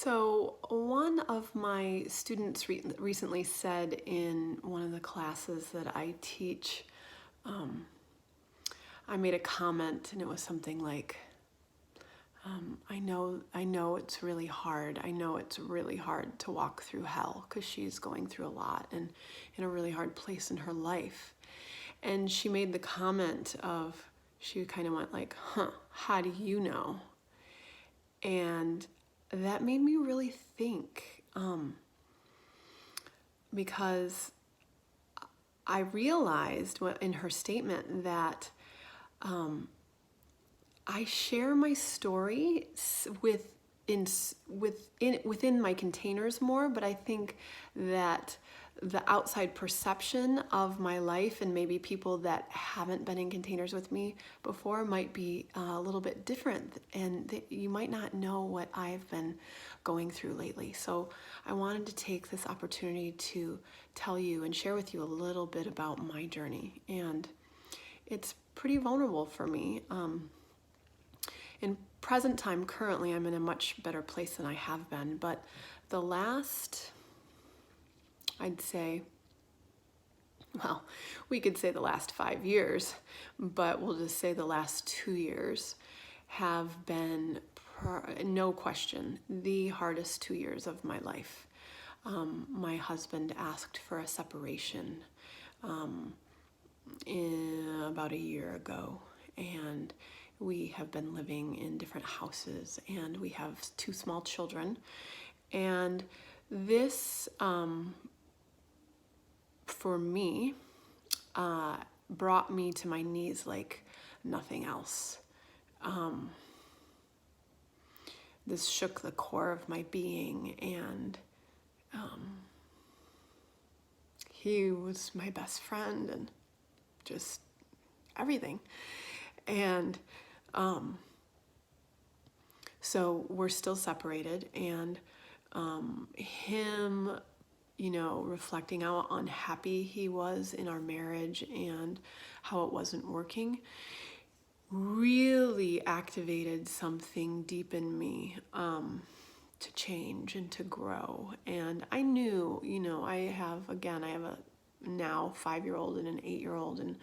So, one of my students recently said in one of the classes that I teach, um, I made a comment, and it was something like, I know it's really hard. I know it's really hard to walk through hell because she's going through a lot and in a really hard place in her life." And she made the comment of, she kind of went like, "Huh, how do you know?" And that made me really think, because I realized in her statement that I share my story within my containers more, but I think that the outside perception of my life and maybe people that haven't been in containers with me before might be a little bit different, and you might not know what I've been going through lately. So I wanted to take this opportunity to tell you and share with you a little bit about my journey, and it's pretty vulnerable for me. In present time, currently, I'm in a much better place than I have been, but the last, I'd say, well, we could say the last 5 years, but we'll just say the last 2 years have been, no question, the hardest 2 years of my life. My husband asked for a separation about a year ago, and we have been living in different houses, and we have two small children. And this, for me, brought me to my knees like nothing else. This shook the core of my being, and he was my best friend and just everything. And so we're still separated, and him, reflecting how unhappy he was in our marriage and how it wasn't working, really activated something deep in me to change and to grow. And I knew, I have a now 5-year-old and an 8-year-old. And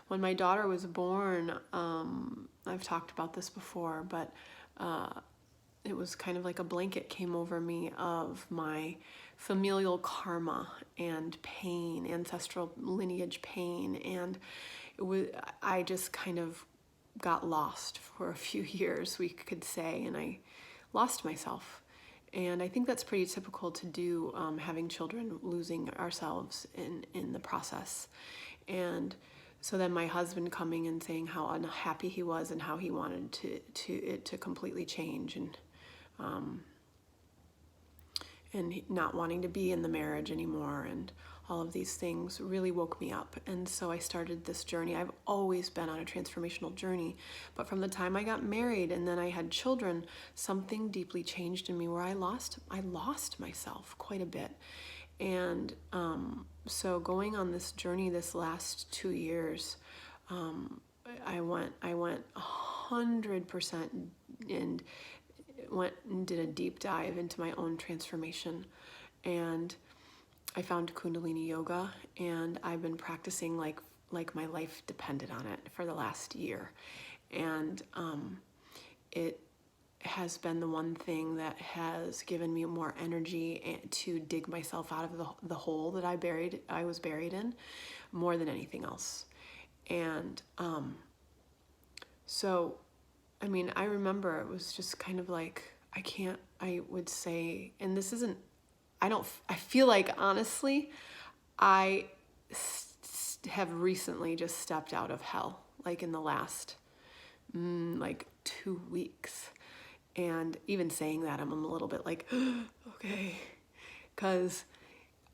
when my daughter was born, I've talked about this before, but it was kind of like a blanket came over me of my familial karma and pain, ancestral lineage pain. And I just kind of got lost for a few years, we could say, and I lost myself. And I think that's pretty typical to do, having children, losing ourselves in the process. And so then my husband coming and saying how unhappy he was and how he wanted it to completely change, and not wanting to be in the marriage anymore, and all of these things really woke me up. And so I started this journey. I've always been on a transformational journey, but from the time I got married and then I had children, something deeply changed in me where I lost myself quite a bit. And so going on this journey this last 2 years, I went 100% and went and did a deep dive into my own transformation. And I found Kundalini yoga, and I've been practicing like my life depended on it for the last year. And it has been the one thing that has given me more energy to dig myself out of the hole that I was buried in, more than anything else. And so, I mean, I remember it was just kind of like, I would say, and this isn't, I feel like, honestly, I have recently just stepped out of hell, like in the last, 2 weeks. And even saying that, I'm a little bit like, okay, because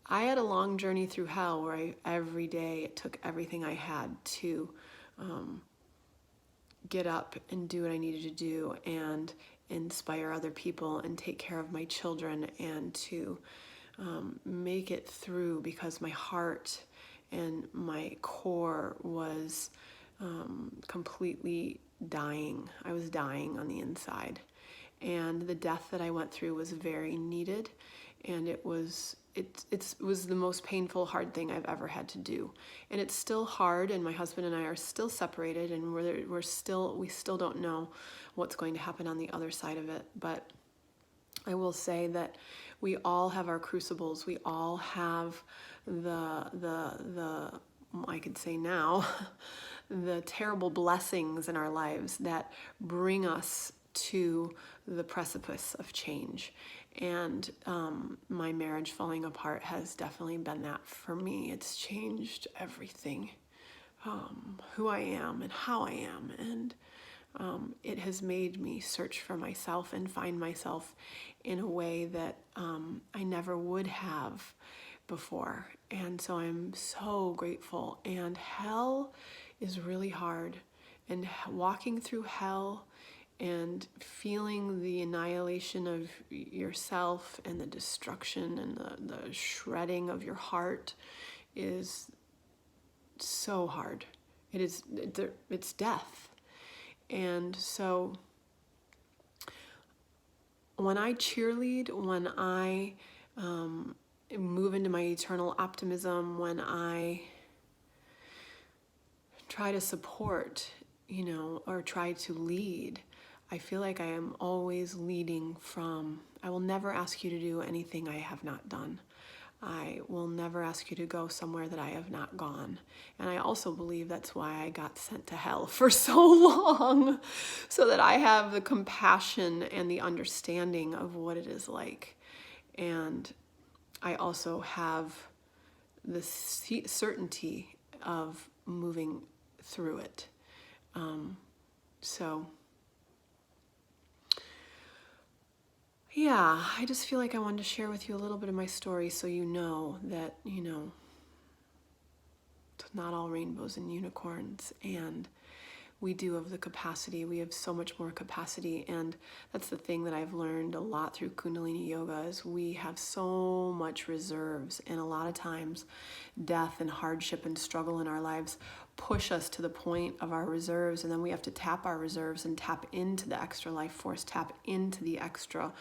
I had a long journey through hell where every day it took everything I had to get up and do what I needed to do and inspire other people and take care of my children, and to make it through, because my heart and my core was completely dying. I was dying on the inside. And the death that I went through was very needed, and it was the most painful, hard thing I've ever had to do. And it's still hard, and my husband and I are still separated, and we still don't know what's going to happen on the other side of it. But I will say that we all have our crucibles. We all have the I could say now, the terrible blessings in our lives that bring us to the precipice of change. And my marriage falling apart has definitely been that for me. It's changed everything, who I am and how I am. And it has made me search for myself and find myself in a way that I never would have before. And so I'm so grateful. And hell is really hard. And walking through hell and feeling the annihilation of yourself and the destruction and the shredding of your heart is so hard. It's death. And so when I cheerlead, when I move into my eternal optimism, when I try to support, or try to lead, I feel like I am always leading from, I will never ask you to do anything I have not done. I will never ask you to go somewhere that I have not gone. And I also believe that's why I got sent to hell for so long, so that I have the compassion and the understanding of what it is like. And I also have the certainty of moving through it. So yeah, I just feel like I wanted to share with you a little bit of my story so you know that, it's not all rainbows and unicorns, and we do have the capacity. We have so much more capacity, and that's the thing that I've learned a lot through Kundalini Yoga is we have so much reserves, and a lot of times death and hardship and struggle in our lives push us to the point of our reserves, and then we have to tap our reserves and tap into the extra life force, tap into the extra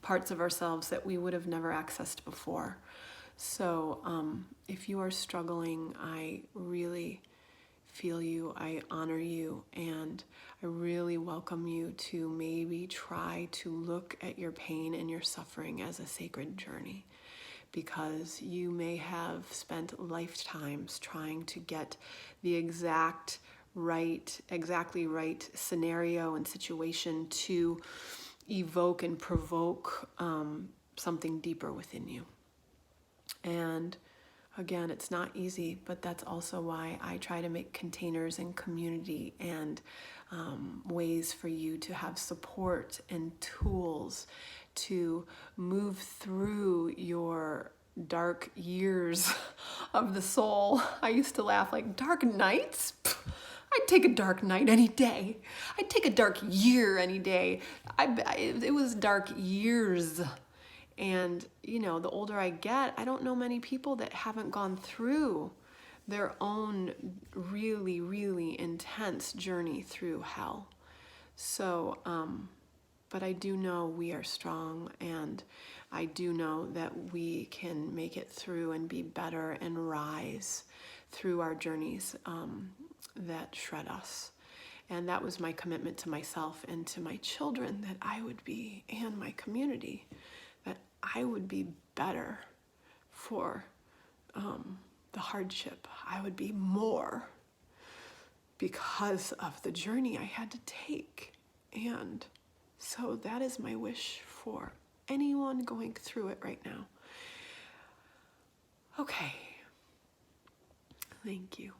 parts of ourselves that we would have never accessed before. So if you are struggling, I really feel you, I honor you, and I really welcome you to maybe try to look at your pain and your suffering as a sacred journey, because you may have spent lifetimes trying to get the exactly right scenario and situation to evoke and provoke something deeper within you. And again, it's not easy, but that's also why I try to make containers and community and ways for you to have support and tools to move through your dark years of the soul. I used to laugh like, dark nights? I'd take a dark night any day. I'd take a dark year any day. It was dark years. And, the older I get, I don't know many people that haven't gone through their own really, really intense journey through hell. So, but I do know we are strong, and I do know that we can make it through and be better and rise through our journeys that shred us. And that was my commitment to myself and to my children, that I would be, and my community, that I would be better for the hardship. I would be more because of the journey I had to take. And so that is my wish for anyone going through it right now. Okay. Thank you.